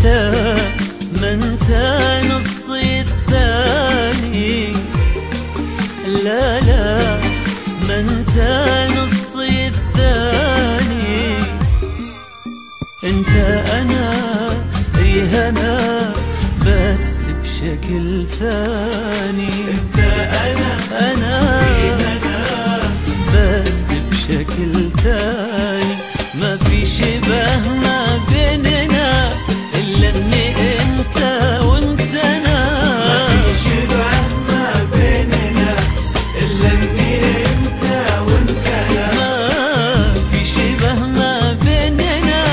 ما انت نصي الثاني، لا لا ما انت نصي الثاني. انت انا ايه انا بس بشكل ثاني. انت انا ايه انا بس بشكل ثاني. ما في شبه ما بيننا الا اني انت وانت انا. ما في شبه ما بيننا الا اني انت وانت انا. ما في شبه ما بيننا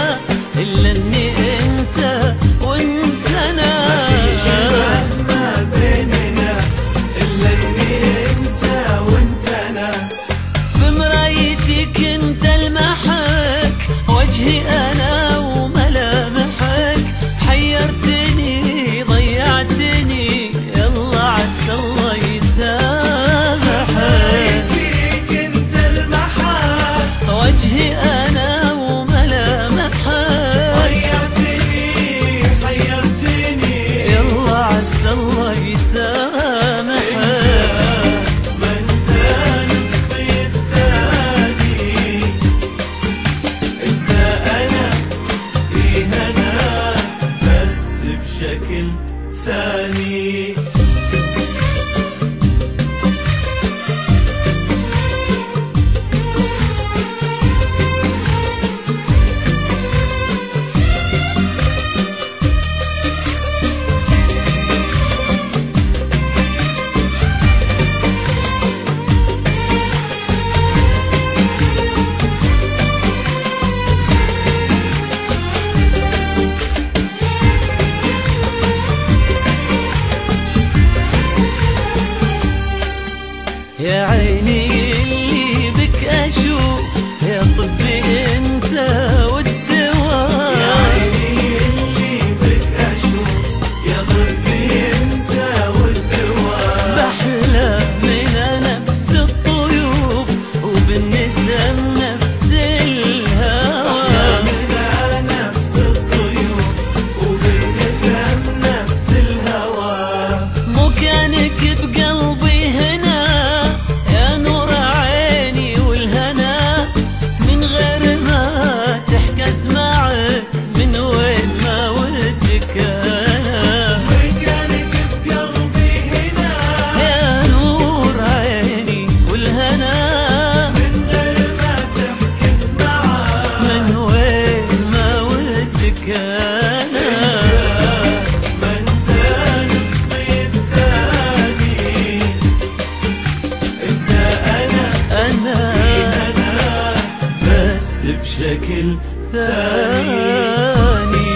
الا اني انت وانت انا. ما في شبه ما بيننا الا اني انت وانت انا. بمرايتك انت المحك وجهي انا وملامحك، حيرتني ضيعتني يلا عسى الله يسامحك. بمرايتك انت المحك وجهي انا وملامحك، ضيعتني حيرتني يلا عسى الله يسامحك. ما انت نصفي الثاني. انت انا ايه انا بس بشكل ثاني. يا عيني اللي بك اشوف يا طبي انت والدواء. يا عيني اللي بك اشوف يا طبي انت والدواء. بحلى من نفس الطيوف وبالنسم نفس الهوى. بحلى من نفس الطيوف وبالنسم نفس الهوى. مكانك بقلبي هنا يا نور عيني والهنا، من غير ما تحكس معك من وين ما ودك انا. مكانك بقلبي هنا يا نور عيني والهنا، من غير ما تحكس معاك من وين ما ودك انا. ما انت نصفي الثاني. انت انا انا بس بشكل ثاني. ثاني.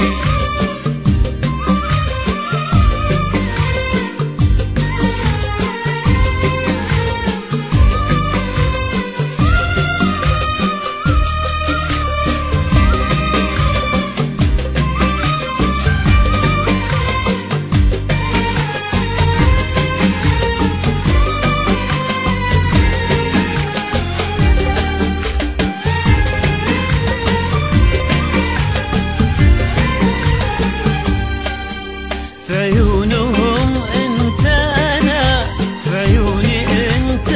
في عيونهم انت انا، في عيوني انت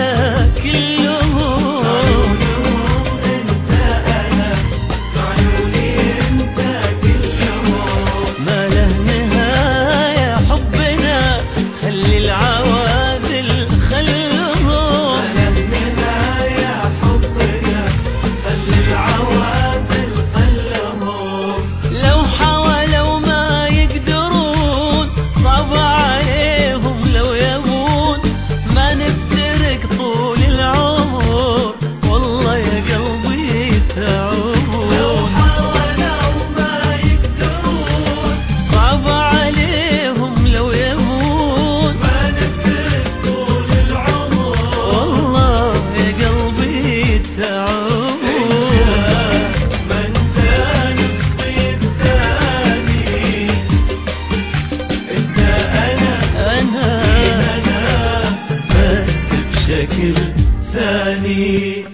كلهم. عيونهم انت انا، في عيوني انت كلهم. ما له نهاية حبنا خلي العواذل خلهم. ما له نهاية حبنا خلي العواذل خلهم. لو حاولوا ما يقدرون صعب عليهم لو يبون، ما نفترق طول العمر والله يا قلبي تعود. لو حاولوا ما يقدرون صعب عليهم لو يبون، ما نفترق طول العمر والله يا قلبي تعود. ما انت نصفي الثاني. انت انا انا بس بشكل ثاني.